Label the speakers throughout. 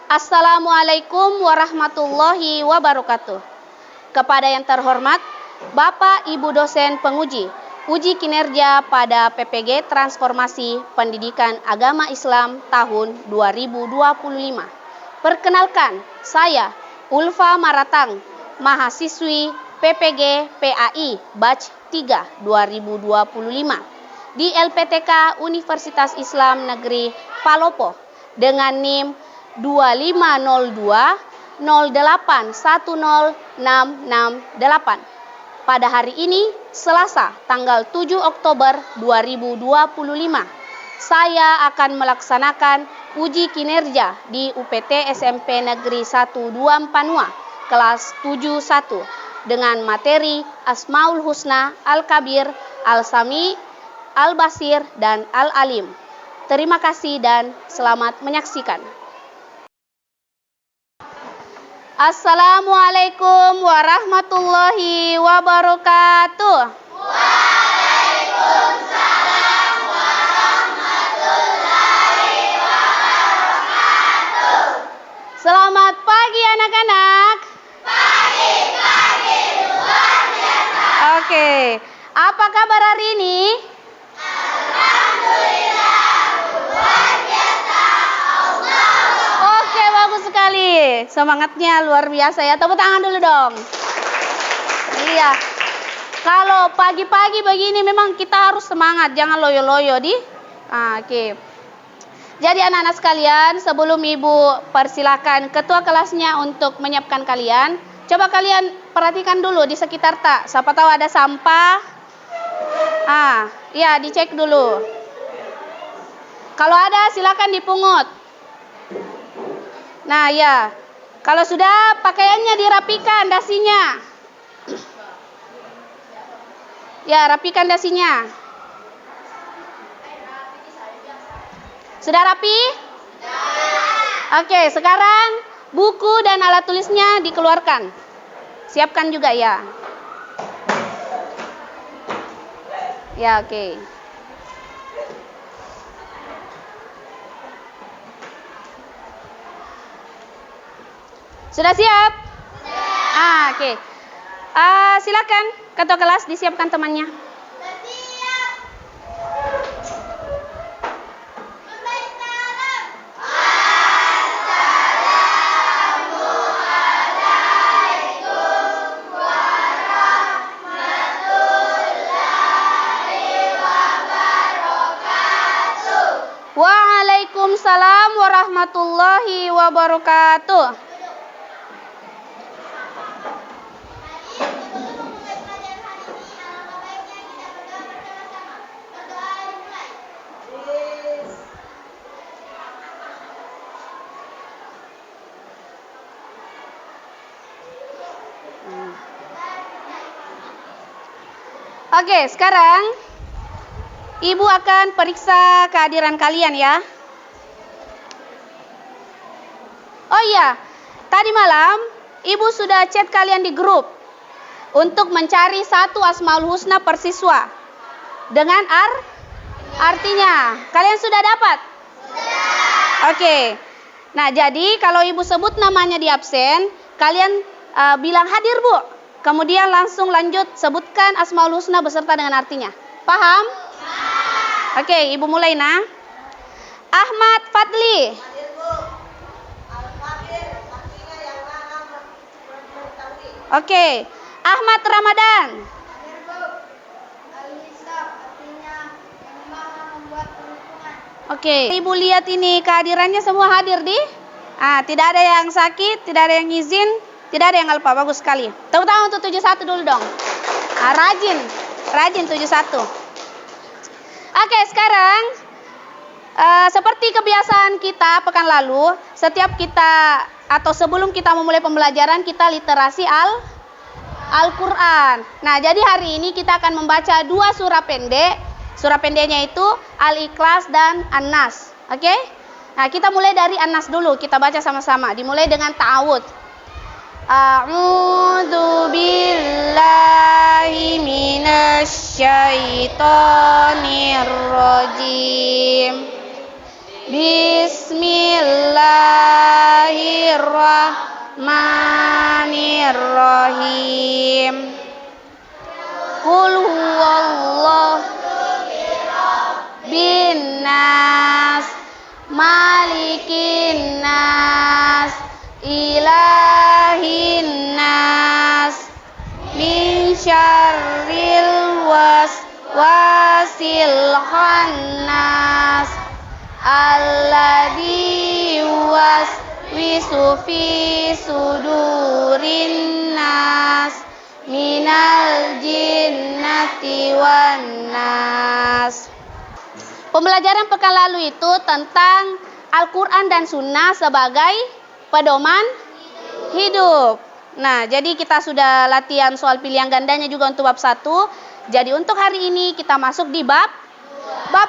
Speaker 1: Assalamualaikum warahmatullahi wabarakatuh. Kepada yang terhormat Bapak Ibu dosen penguji uji kinerja pada PPG Transformasi Pendidikan Agama Islam tahun 2025. Perkenalkan, saya Ulfa Maratang, mahasiswi PPG PAI Batch 3 2025 di LPTK Universitas Islam Negeri Palopo dengan NIM 250208106668. Pada hari ini, Selasa, tanggal 7 Oktober 2025, saya akan melaksanakan uji kinerja di UPT SMP Negeri 12 Panua, kelas 71, dengan materi Asmaul Husna, Al-Kabir, Al-Sami, Al-Basir, dan Al-Alim. Terima kasih dan selamat menyaksikan. Assalamualaikum warahmatullahi wabarakatuh.
Speaker 2: Waalaikumsalam warahmatullahi wabarakatuh.
Speaker 1: Selamat pagi anak-anak.
Speaker 2: Pagi luar biasa.
Speaker 1: Oke, apa kabar hari ini?
Speaker 2: Alhamdulillah luar biasa.
Speaker 1: Oke, bagus sekali. Semangatnya luar biasa ya. Tepuk tangan dulu dong. Iya. Kalau pagi-pagi begini memang kita harus semangat, jangan loyo-loyo di. Oke. Jadi anak-anak sekalian, sebelum Ibu persilakan ketua kelasnya untuk menyiapkan kalian, coba kalian perhatikan dulu di sekitar tak. Siapa tahu ada sampah. Ya, dicek dulu. Kalau ada silakan dipungut. Nah, ya. Kalau sudah pakaiannya dirapikan dasinya. Ya, rapikan dasinya. Sudah rapi? Oke, sekarang buku dan alat tulisnya dikeluarkan. Siapkan juga ya. Ya, oke. Sudah siap? Sudah. Oke. Silakan ketua kelas disiapkan temannya.
Speaker 2: Bersiap. Membaik salam. Assalamualaikum warahmatullahi wabarakatuh.
Speaker 1: Waalaikumsalam warahmatullahi wabarakatuh. Oke, sekarang Ibu akan periksa kehadiran kalian ya. Oh iya, tadi malam Ibu sudah chat kalian di grup untuk mencari satu Asmaul Husna per siswa dengan artinya. Kalian sudah dapat? Sudah. Oke. Nah, jadi kalau Ibu sebut namanya di absen, kalian bilang hadir, Bu. Kemudian langsung lanjut sebutkan Asmaul Husna beserta dengan artinya. Paham? Paham. Oke, Ibu mulai nah. Ahmad Fadli.
Speaker 2: Hadir, Bu. Al-Kabir artinya yang maha mengetahui.
Speaker 1: Oke. Ahmad Ramadan.
Speaker 2: Hadir, Bu. Al-Hisab artinya yang maha membuat perhitungan.
Speaker 1: Oke. Ibu lihat ini kehadirannya semua hadir di? Tidak ada yang sakit, tidak ada yang izin, tidak ada yang lupa. Bagus sekali. Tepuk tangan untuk 71 dulu dong. Rajin 71. Oke, sekarang seperti kebiasaan kita pekan lalu, setiap kita atau sebelum kita memulai pembelajaran, kita literasi Al-Quran. Nah, jadi hari ini kita akan membaca 2 surah pendek. Surah pendeknya itu Al-Ikhlas dan An-Nas. Oke? Nah, kita mulai dari An-Nas dulu. Kita baca sama-sama. Dimulai dengan ta'awud. A'udzu billahi minasy syaithanir rajim. Bismillahirrahmanirrahim. Bismillahirrahmanirrahim. Qul huwallahu bin nas, malikin nas, ilahin nas, min syarril waswasil khannas, alladzi waswisu fi sudurin nas, minal jinnati wan nas. Pembelajaran pekan lalu itu tentang Al-Quran dan Sunnah sebagai pedoman hidup. Nah, jadi kita sudah latihan soal pilihan gandanya juga untuk bab 1. Jadi untuk hari ini kita masuk di bab 2,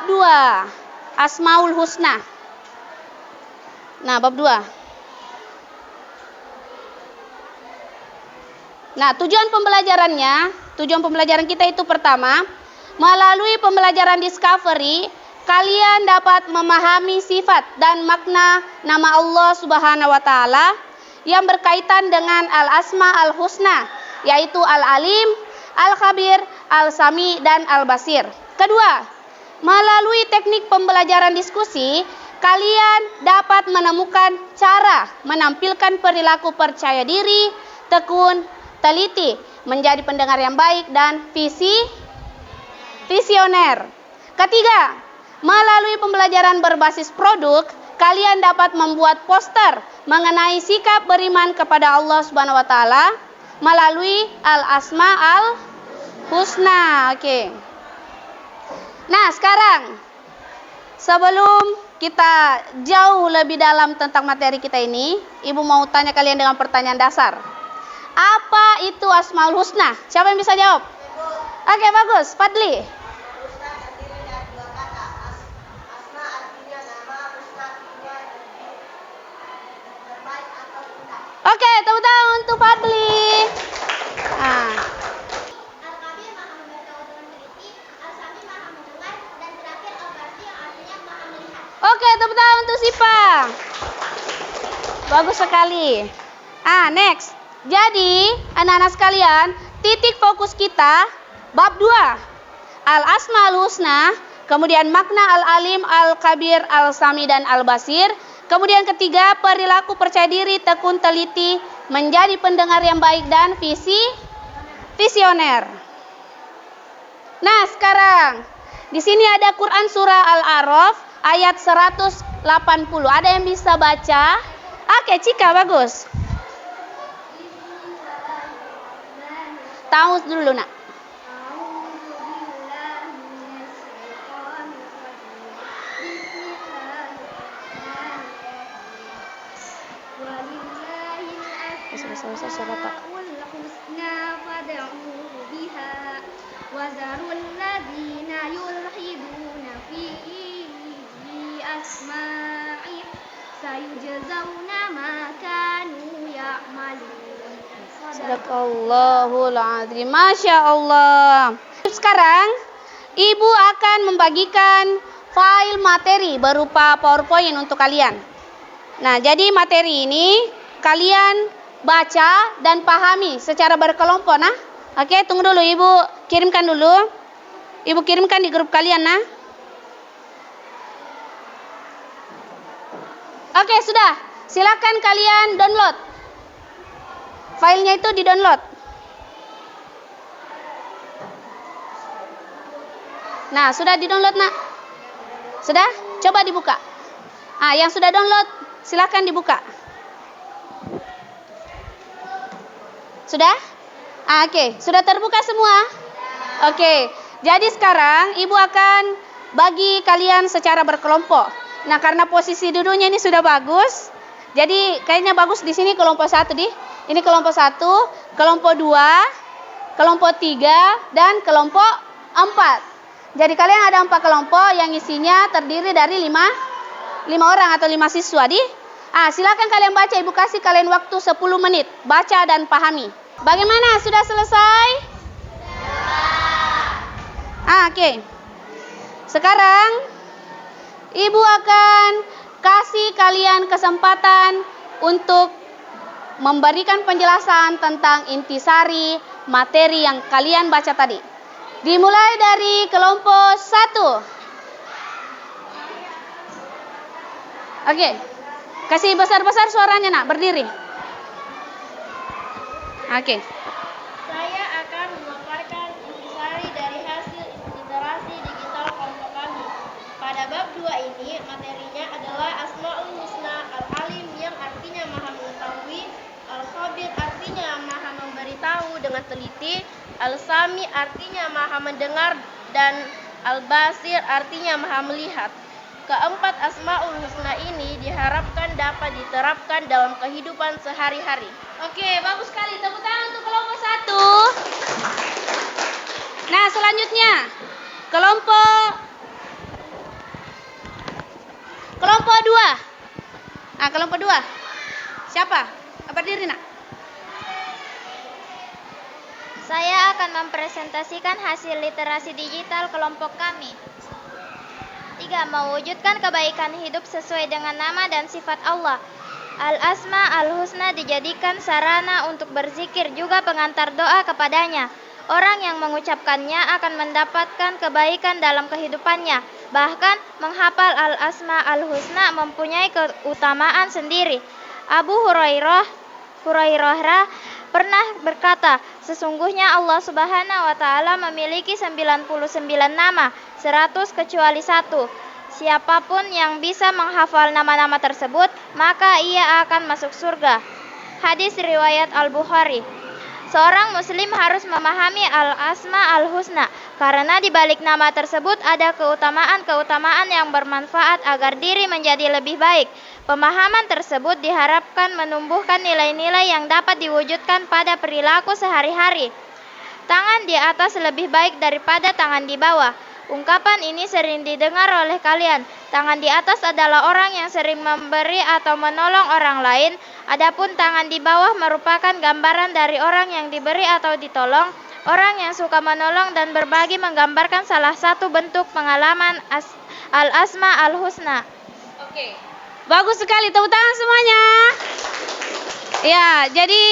Speaker 1: Asmaul Husna. Nah, bab 2. Nah, tujuan pembelajaran kita itu pertama, melalui pembelajaran discovery, kalian dapat memahami sifat dan makna nama Allah Subhanahu wa taala yang berkaitan dengan Al-Asma Al-Husna, yaitu Al-Alim, Al-Khabir, Al-Sami, dan Al-Basir. Kedua, melalui teknik pembelajaran diskusi, kalian dapat menemukan cara menampilkan perilaku percaya diri, tekun, teliti, menjadi pendengar yang baik, dan visioner. Ketiga, melalui pembelajaran berbasis produk, kalian dapat membuat poster mengenai sikap beriman kepada Allah Subhanahu wa taala melalui Al-Asma Al-Husna. Oke. Nah, sekarang sebelum kita jauh lebih dalam tentang materi kita ini, Ibu mau tanya kalian dengan pertanyaan dasar. Apa itu Asmaul Husna? Siapa yang bisa jawab? Oke, bagus. Fadli.
Speaker 2: Husna terdiri dari dua kata. Asma artinya nama, husna artinya terbaik atau indah.
Speaker 1: Oke, tepuk tangan untuk Fadli.
Speaker 2: Al-Kabir maha memberitahu dengan teliti, Al-Sami maha mendengar, dan terakhir Al-Basir yang artinya maha melihat.
Speaker 1: Oke, tepuk tangan untuk Sipa. Bagus sekali. Next. Jadi, anak-anak sekalian, titik fokus kita bab 2. Al-Asma Al-Husna, kemudian makna Al-Alim, Al-Kabir, Al-Sami, dan Al-Basir. Kemudian ketiga, perilaku percaya diri, tekun, teliti, menjadi pendengar yang baik, dan visioner. Nah, sekarang di sini ada Quran surah Al-A'raf ayat 180. Ada yang bisa baca? Oke, Cika, bagus. Tahu dulu, Nak. Sadaqallahul azim. Masya Allah. Sekarang Ibu akan membagikan file materi berupa PowerPoint untuk kalian. Nah, jadi materi ini kalian baca dan pahami secara berkelompok. Nah, oke, tunggu dulu, Ibu kirimkan dulu. Ibu kirimkan di grup kalian, nah. Oke, sudah. Silakan kalian download. Filenya itu di-download. Nah, sudah di-download, Nak? Sudah? Coba dibuka. Yang sudah download, silakan dibuka. Sudah? Oke. Sudah terbuka semua? Oke. Jadi sekarang Ibu akan bagi kalian secara berkelompok. Nah, karena posisi duduknya ini sudah bagus, jadi kayaknya bagus di sini kelompok 1 di. Ini kelompok 1, kelompok 2, kelompok 3, dan kelompok 4. Jadi kalian ada 4 kelompok yang isinya terdiri dari 5 orang atau 5 siswa di. Silakan kalian baca. Ibu kasih kalian waktu 10 menit. Baca dan pahami. Bagaimana? Sudah selesai? Oke. Sekarang Ibu akan kasih kalian kesempatan untuk memberikan penjelasan tentang intisari materi yang kalian baca tadi. Dimulai dari kelompok 1. Oke. Kasih besar-besar suaranya, Nak, berdiri. Oke.
Speaker 2: Saya akan memaparkan intisari dari hasil literasi digital kelompok kami. Pada bab 2 ini, materinya adalah Asmaul Husna, Al-Alim yang artinya maha mengetahui, Al-Khabir artinya maha memberitahu dengan teliti, Al-Sami artinya maha mendengar, dan Al-Basir artinya maha melihat. Keempat Asmaul Husna ini diharapkan dapat diterapkan dalam kehidupan sehari-hari.
Speaker 1: Oke, bagus sekali. Tepuk tangan untuk kelompok 1. Nah, selanjutnya kelompok 2. Nah, kelompok 2. Siapa? Berdiri, Nak.
Speaker 2: Saya akan mempresentasikan hasil literasi digital kelompok kami. 3. Mewujudkan kebaikan hidup sesuai dengan nama dan sifat Allah. Al-Asma Al-Husna dijadikan sarana untuk berzikir, juga pengantar doa kepadanya. Orang yang mengucapkannya akan mendapatkan kebaikan dalam kehidupannya. Bahkan menghafal Al-Asma Al-Husna mempunyai keutamaan sendiri. Abu Hurairah pernah berkata, sesungguhnya Allah Subhanahu wa Ta'ala memiliki 99 nama, 100 kecuali 1. Siapapun yang bisa menghafal nama-nama tersebut, maka ia akan masuk surga. Hadis riwayat Al-Bukhari. Seorang muslim harus memahami Al-Asma Al-Husna, karena di balik nama tersebut ada keutamaan-keutamaan yang bermanfaat agar diri menjadi lebih baik. Pemahaman tersebut diharapkan menumbuhkan nilai-nilai yang dapat diwujudkan pada perilaku sehari-hari. Tangan di atas lebih baik daripada tangan di bawah. Ungkapan ini sering didengar oleh kalian. Tangan di atas adalah orang yang sering memberi atau menolong orang lain. Adapun tangan di bawah merupakan gambaran dari orang yang diberi atau ditolong. Orang yang suka menolong dan berbagi menggambarkan salah satu bentuk pengalaman Al-Asma Al-Husna.
Speaker 1: Oke. Bagus sekali, tepuk tangan semuanya. Ya, jadi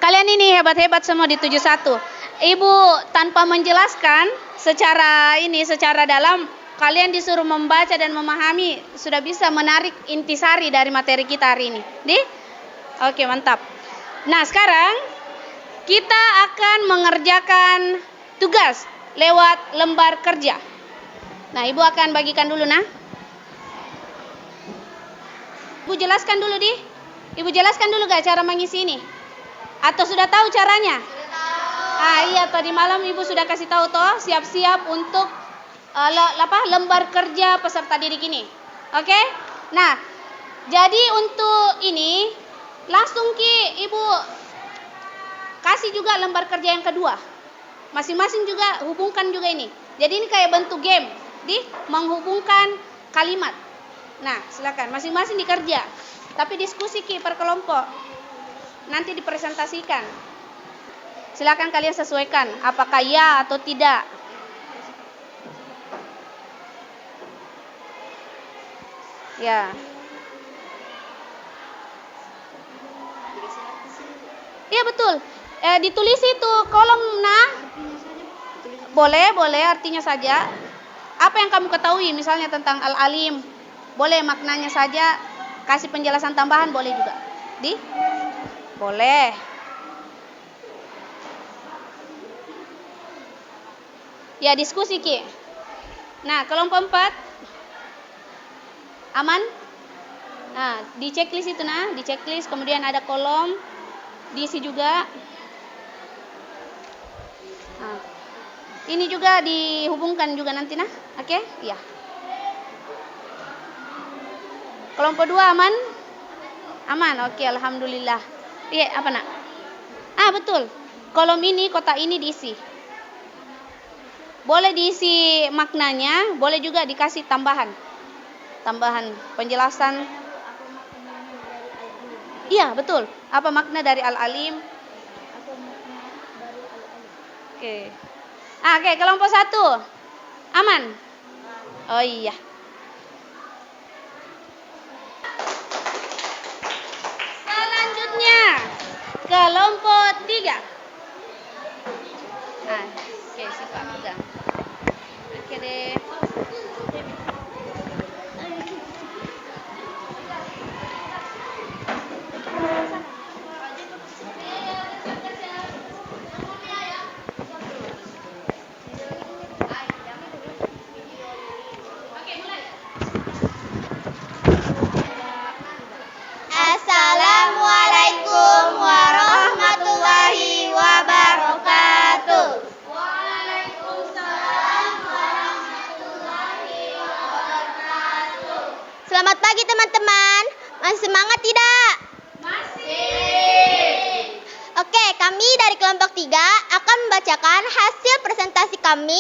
Speaker 1: kalian ini hebat-hebat semua di 71. Ibu tanpa menjelaskan secara dalam, kalian disuruh membaca dan memahami, sudah bisa menarik intisari dari materi kita hari ini. Oke, mantap. Nah, sekarang kita akan mengerjakan tugas lewat lembar kerja. Nah, Ibu akan bagikan dulu, nah. Ibu jelaskan dulu, Ibu jelaskan dulu gak cara mengisi ini? Atau sudah tahu caranya? Iya, tadi malam Ibu sudah kasih tahu toh, siap-siap untuk lembar kerja peserta didik ini. Oke? Nah, jadi untuk ini langsung Ibu kasih juga lembar kerja yang kedua. Masing-masing juga hubungkan juga ini. Jadi ini kayak bentuk game, menghubungkan kalimat. Nah, silakan masing-masing dikerja. Tapi diskusi per kelompok. Nanti dipresentasikan. Silakan kalian sesuaikan apakah ya atau tidak. Ya. Iya betul. Ditulis itu kolom boleh artinya saja. Apa yang kamu ketahui misalnya tentang Al-Alim, boleh maknanya saja, kasih penjelasan tambahan boleh juga. Boleh. Ya, diskusi Nah, kelompok 4 aman? Nah, di checklist itu di checklist kemudian ada kolom diisi juga. Nah, ini juga dihubungkan juga nanti Oke? Iya. Kelompok 2 aman? Aman. Oke, alhamdulillah. Iya, apa nak? Betul. Kolom ini, kotak ini diisi. Boleh diisi maknanya, boleh juga dikasih tambahan penjelasan. Iya, betul. Apa makna dari Al-Alim? Oke. Oke, kelompok 1. Aman? Oh iya. Selanjutnya
Speaker 2: Masih semangat tidak? Masih. Oke, kami dari kelompok 3 akan membacakan hasil presentasi kami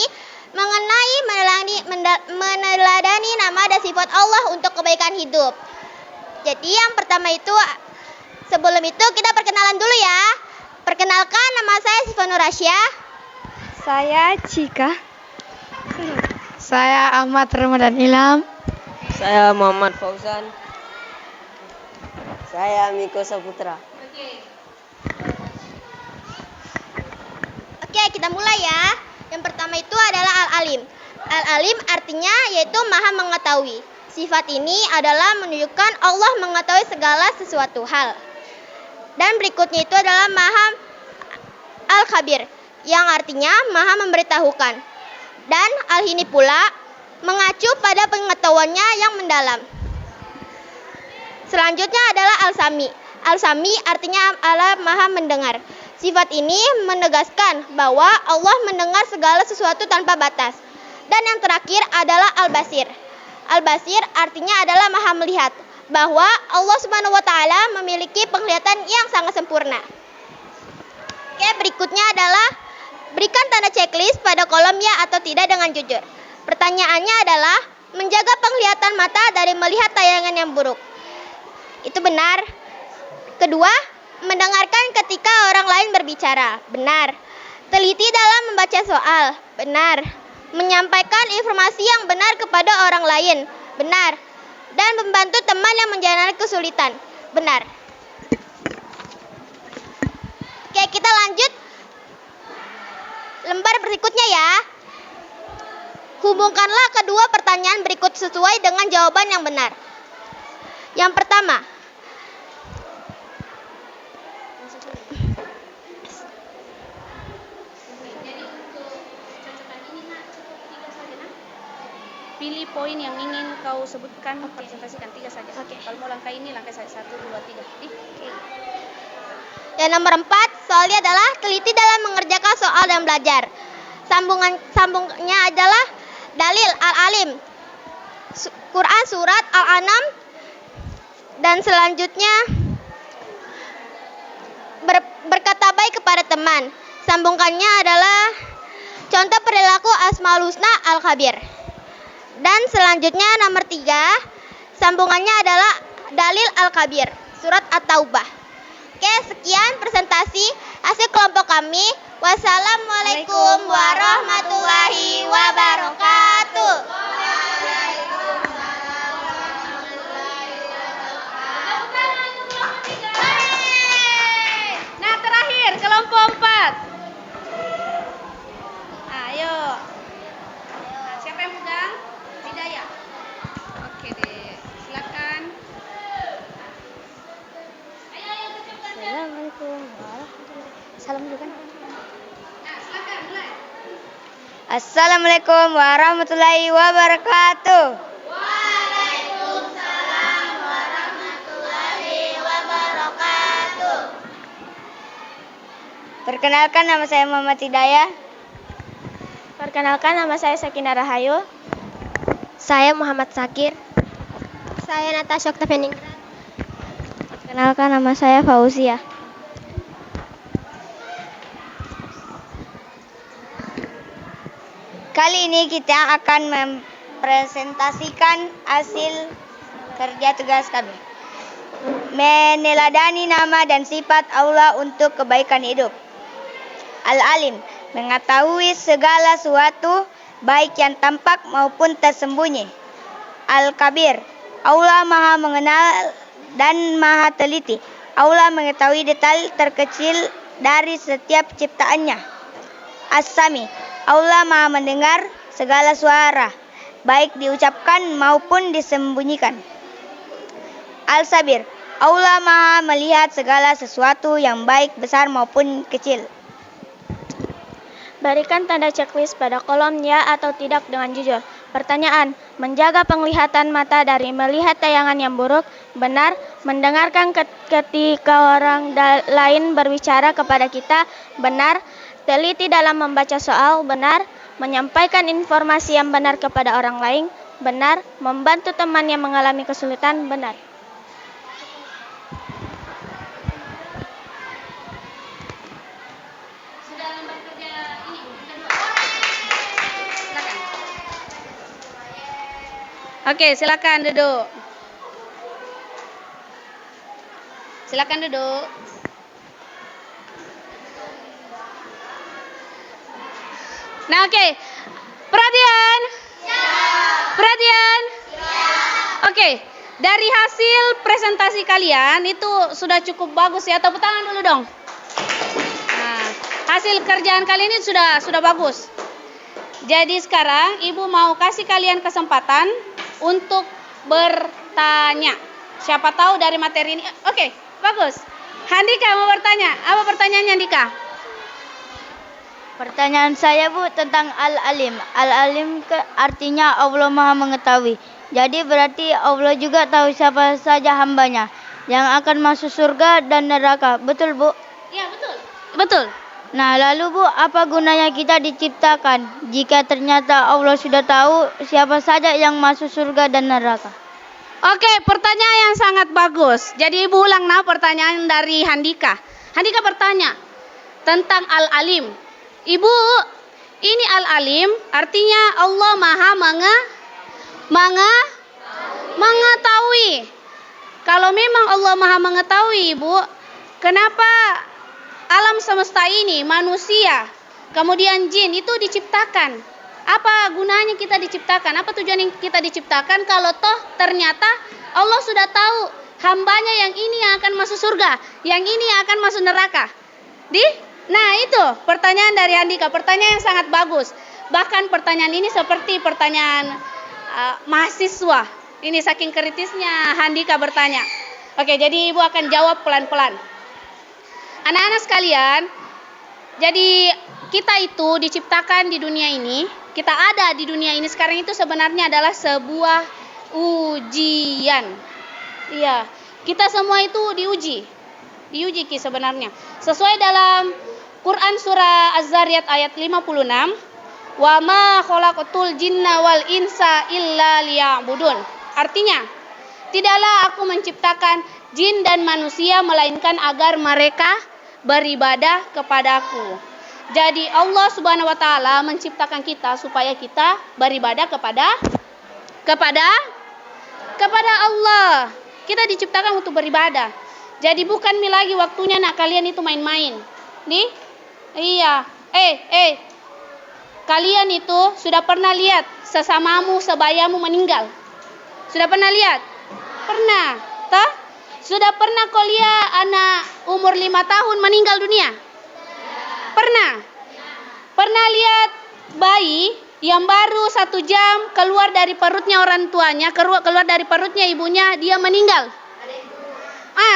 Speaker 2: mengenai meneladani nama dan sifat Allah untuk kebaikan hidup. Jadi yang pertama itu, sebelum itu kita perkenalan dulu ya. Perkenalkan, nama saya Siva Nurasya.
Speaker 3: Saya Cika. Saya Ahmad Ramadan Ilham.
Speaker 4: Saya Muhammad Fauzan. Saya Miko Saputra.
Speaker 2: Oke, kita mulai ya. Yang pertama itu adalah Al-Alim. Al-Alim artinya yaitu Maha Mengetahui. Sifat ini adalah menunjukkan Allah mengetahui segala sesuatu hal. Dan berikutnya itu adalah Maha Al-Khabir, yang artinya Maha Memberitahukan. Dan Al ini pula mengacu pada pengetahuannya yang mendalam. Selanjutnya adalah Al-Sami. Al-Sami artinya adalah Maha Mendengar. Sifat ini menegaskan bahwa Allah mendengar segala sesuatu tanpa batas. Dan yang terakhir adalah Al-Basir. Al-Basir artinya adalah Maha Melihat, bahwa Allah Subhanahu wa taala memiliki penglihatan yang sangat sempurna. Oke, berikutnya adalah berikan tanda checklist pada kolom ya atau tidak dengan jujur. Pertanyaannya adalah menjaga penglihatan mata dari melihat tayangan yang buruk. Itu benar. Kedua, mendengarkan ketika orang lain berbicara. Benar. Teliti dalam membaca soal. Benar. Menyampaikan informasi yang benar kepada orang lain. Benar. Dan membantu teman yang menjalani kesulitan. Benar. Oke, kita lanjut lembar berikutnya ya. Hubungkanlah kedua pertanyaan berikut sesuai dengan jawaban yang benar. Yang pertama,
Speaker 1: pilih poin yang ingin kau sebutkan, presentasikan 3 saja. Kalau mau langkah ini, langkah 1, 2, 3.
Speaker 2: Yang nomor 4, soalnya adalah teliti dalam mengerjakan soal dan belajar. Sambungnya adalah dalil Al-Alim, Quran surat Al-An'am, dan selanjutnya berkata baik kepada teman. Sambungkannya adalah contoh perilaku Asmaul Husna Al-Khabir. Dan selanjutnya nomor 3, sambungannya adalah dalil Al-Kabir, surat At-Taubah. Oke, sekian presentasi hasil kelompok kami. Wassalamualaikum warahmatullahi wabarakatuh.
Speaker 1: Nah, terakhir kelompok 4. Ayo. Nah, siapa yang pegang? Hidayah. Oke deh, silakan.
Speaker 3: Assalamualaikum warahmatullahi. Salam dulu kan?
Speaker 1: Nah, silakan mulai.
Speaker 3: Assalamualaikum warahmatullahi wabarakatuh.
Speaker 2: Waalaikumsalam warahmatullahi wabarakatuh.
Speaker 3: Perkenalkan, nama saya Muhammad Hidayah.
Speaker 2: Perkenalkan, nama saya Sakinah Rahayu. Saya Muhammad Sakir. Saya Natasha Oktavianingrat.
Speaker 3: Perkenalkan, nama saya Fauzia. Kali ini kita akan mempresentasikan hasil kerja tugas kami. Meneladani nama dan sifat Allah untuk kebaikan hidup. Al-Alim, mengetahui segala sesuatu, baik yang tampak maupun tersembunyi. Al-Kabir, Allah Maha mengenal dan Maha teliti. Allah mengetahui detail terkecil dari setiap ciptaannya. As-Sami, Allah Maha mendengar segala suara, baik diucapkan maupun disembunyikan. Al-Sabir, Allah Maha melihat segala sesuatu yang baik, besar maupun kecil.
Speaker 2: Berikan tanda checklist pada kolom ya atau tidak dengan jujur. Pertanyaan, menjaga penglihatan mata dari melihat tayangan yang buruk. Benar. Mendengarkan ketika orang lain berbicara kepada kita. Benar. Teliti dalam membaca soal. Benar. Menyampaikan informasi yang benar kepada orang lain. Benar. Membantu teman yang mengalami kesulitan. Benar.
Speaker 1: Oke, silakan duduk. Silakan duduk. Nah, oke. Perhatian. Perhatian. Oke, dari hasil presentasi kalian itu sudah cukup bagus ya. Tepuk tangan dulu dong. Nah, hasil kerjaan kalian ini sudah bagus. Jadi sekarang Ibu mau kasih kalian kesempatan untuk bertanya. Siapa tahu dari materi ini. Oke, bagus. Handika mau bertanya. Apa pertanyaannya, Handika?
Speaker 3: Pertanyaan saya, Bu, tentang Al-Alim. Al-Alim artinya Allah Maha Mengetahui. Jadi berarti Allah juga tahu siapa saja hambanya yang akan masuk surga dan neraka. Betul, Bu?
Speaker 1: Ya, betul. Betul.
Speaker 3: Nah, lalu Bu, apa gunanya kita diciptakan jika ternyata Allah sudah tahu siapa saja yang masuk surga dan neraka?
Speaker 1: Oke, pertanyaan yang sangat bagus. Jadi Ibu ulang pertanyaan dari Handika. Handika bertanya tentang Al-Alim. Ibu, ini Al-Alim artinya Allah Maha mengetahui. Kalau memang Allah Maha mengetahui, Ibu, kenapa alam semesta ini, manusia, kemudian jin itu diciptakan? Apa gunanya kita diciptakan? Apa tujuan yang kita diciptakan kalau toh ternyata Allah sudah tahu hambanya yang ini yang akan masuk surga, yang ini yang akan masuk neraka? Nah itu pertanyaan dari Handika, pertanyaan yang sangat bagus. Bahkan pertanyaan ini seperti pertanyaan mahasiswa. Ini saking kritisnya Handika bertanya. Oke, jadi Ibu akan jawab pelan-pelan. Anak-anak sekalian, jadi kita itu diciptakan di dunia ini, kita ada di dunia ini sekarang itu sebenarnya adalah sebuah ujian. Iya, kita semua itu diuji sebenarnya. Sesuai dalam Quran surah Az-Zariyat ayat 56, wa ma khalaqatul jinna wal insa illa liya'budun. Artinya, tidaklah aku menciptakan jin dan manusia melainkan agar mereka beribadah kepadaku. Jadi Allah Subhanahu wa taala menciptakan kita supaya kita beribadah kepada Allah. Kita diciptakan untuk beribadah. Jadi bukan lagi waktunya kalian itu main-main. Iya. Kalian itu sudah pernah lihat sesamamu, sebayamu meninggal? Sudah pernah lihat? Pernah. Toh? Sudah pernah kau lihat anak umur 5 tahun meninggal dunia? Pernah. Pernah lihat bayi yang baru 1 jam keluar dari perutnya orang tuanya, keluar dari perutnya ibunya, dia meninggal?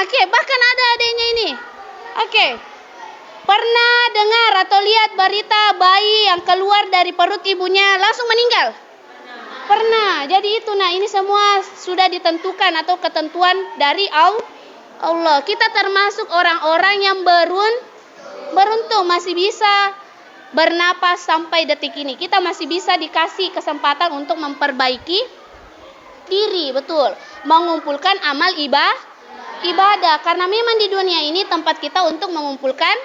Speaker 1: Oke, bahkan ada adanya ini. Oke. Pernah dengar atau lihat berita bayi yang keluar dari perut ibunya langsung meninggal? Pernah. Jadi itu, ini semua sudah ditentukan atau ketentuan dari Allah. Kita termasuk orang-orang yang beruntung masih bisa bernapas sampai detik ini. Kita masih bisa dikasih kesempatan untuk memperbaiki diri, betul. Mengumpulkan amal ibadah. Karena memang di dunia ini tempat kita untuk mengumpulkan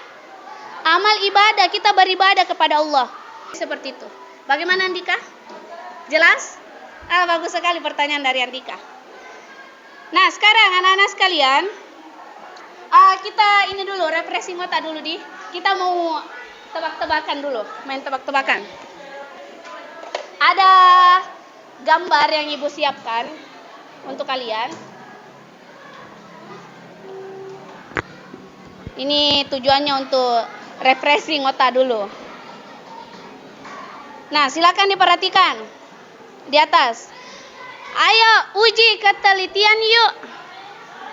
Speaker 1: amal ibadah, kita beribadah kepada Allah. Seperti itu. Bagaimana Andika? Jelas? Bagus sekali pertanyaan dari Andika. Nah, sekarang anak-anak sekalian, kita ini dulu, refreshing otak dulu Kita mau tebak-tebakan dulu, main tebak-tebakan. Ada gambar yang Ibu siapkan untuk kalian. Ini tujuannya untuk refreshing otak dulu. Nah, silakan diperhatikan di atas. Ayo uji ketelitian yuk.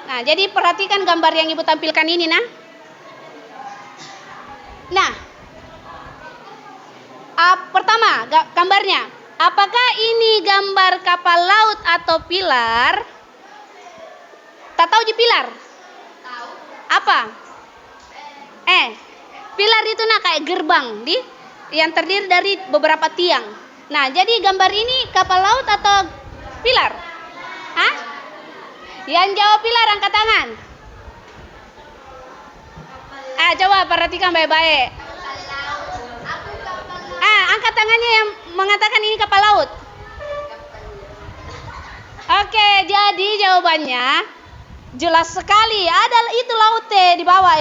Speaker 1: Nah, jadi perhatikan gambar yang Ibu tampilkan ini, Nah, pertama gambarnya. Apakah ini gambar kapal laut atau pilar? Tak tahu pilar? Tahu. Apa? Pilar itu kayak gerbang yang terdiri dari beberapa tiang. Nah, jadi gambar ini kapal laut atau pilar? Yang jawab pilar angkat tangan. Coba perhatikan baik-baik. Angkat tangannya yang mengatakan ini kapal laut. Oke, jadi jawabannya jelas sekali. Ada itu laut di bawah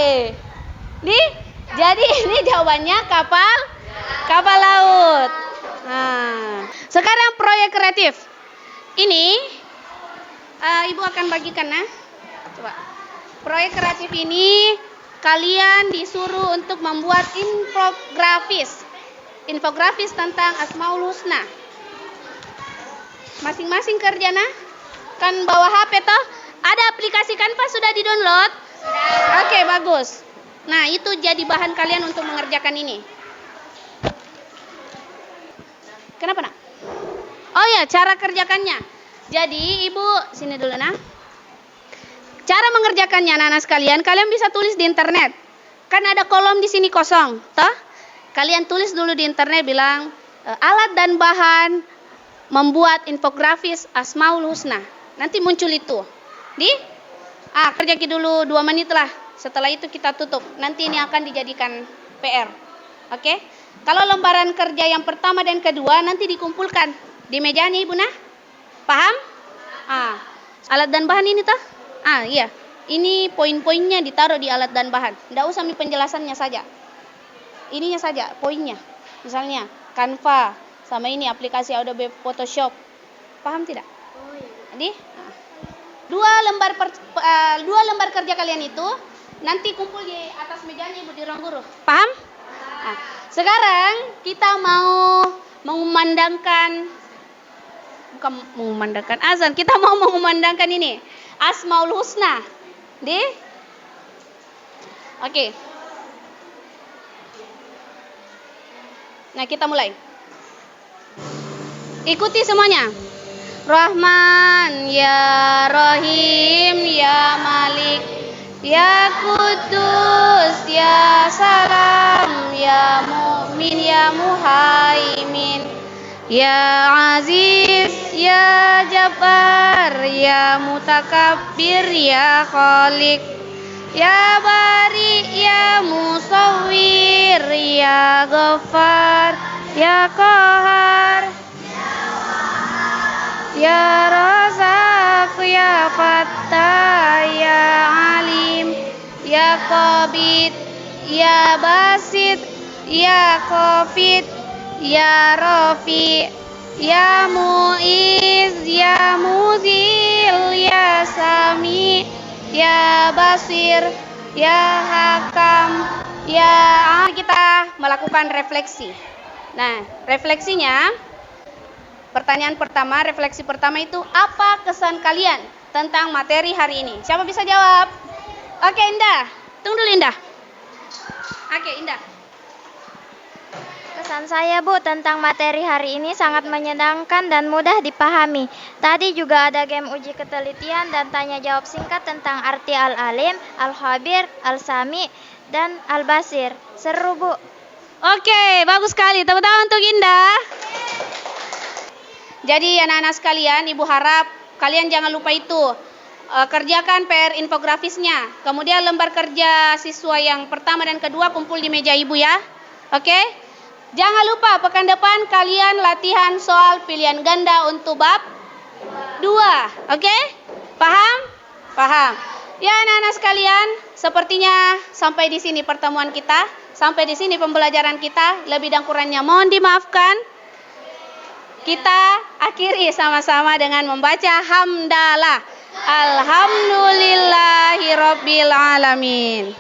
Speaker 1: Jadi ini jawabannya kapal laut. Nah, sekarang proyek kreatif. Ini Ibu akan bagikan Coba. Proyek kreatif ini kalian disuruh untuk membuat infografis tentang Asmaul Husna. Masing-masing kerja kan bawa HP toh? Ada aplikasi Canva sudah di-download? Oke, bagus. Nah, itu jadi bahan kalian untuk mengerjakan ini. Kenapa, Nak? Oh ya, cara kerjakannya. Jadi, Ibu sini dulu, Cara mengerjakannya, anak-anak sekalian, kalian bisa tulis di internet. Kan ada kolom di sini kosong, toh? Kalian tulis dulu di internet bilang alat dan bahan membuat infografis Asmaul Husna. Nanti muncul itu. Kerja dulu 2 menit lah. Setelah itu kita tutup. Nanti ini akan dijadikan PR. Oke? Kalau lembaran kerja yang pertama dan kedua nanti dikumpulkan di mejanya, Ibu Paham? Alat dan bahan ini toh? Iya. Ini poin-poinnya ditaruh di alat dan bahan. Tidak usah penjelasannya saja. Ininya saja, poinnya. Misalnya Canva sama ini aplikasi Adobe Photoshop. Paham tidak? Oh iya. Dua lembar kerja kalian itu nanti kumpul di atas mejanya, Ibu, di ruang guru. Paham? Sekarang kita mau mengumandangkan azan. Kita mau mengumandangkan ini Asmaul Husna. Oke. Nah, kita mulai. Ikuti semuanya. Rahman, ya Rahim, ya Malik, ya Kudus, ya Salam, ya Mu'min, ya Muhaimin, ya Aziz, ya Jabbar, ya Mutakabbir, ya Khaliq, ya Bari, ya Musawwir, ya Ghaffar, ya Qahar, ya Razak, ya Fattah, ya Alim, ya Qabid, ya Basit, ya Qafid, ya Rafi, ya Mu'iz, ya Muzil, ya Sami, ya Basir, ya Hakam, ya. Kita melakukan refleksi. Nah, refleksinya, refleksi pertama itu apa kesan kalian tentang materi hari ini? Siapa bisa jawab? Oke, Indah. Tunggu dulu, Indah. Oke, Indah.
Speaker 2: Kesan saya, Bu, tentang materi hari ini sangat menyenangkan dan mudah dipahami. Tadi juga ada game uji ketelitian dan tanya jawab singkat tentang arti Al-Alim, Al-Khabir, Al-Sami, dan Al-Basir. Seru, Bu.
Speaker 1: Oke, bagus sekali. Tepuk tangan untuk Indah. Jadi anak-anak sekalian, Ibu harap kalian jangan lupa itu. Kerjakan PR infografisnya. Kemudian lembar kerja siswa yang pertama dan kedua kumpul di meja Ibu ya. Oke? Jangan lupa pekan depan kalian latihan soal pilihan ganda untuk bab 2. Oke? Paham? Paham. Ya anak-anak sekalian, sepertinya sampai di sini pertemuan kita. Sampai di sini pembelajaran kita. Lebih dan kurangnya mohon dimaafkan. Kita akhiri sama-sama dengan membaca hamdalah. Alhamdulillahirabbil alamin.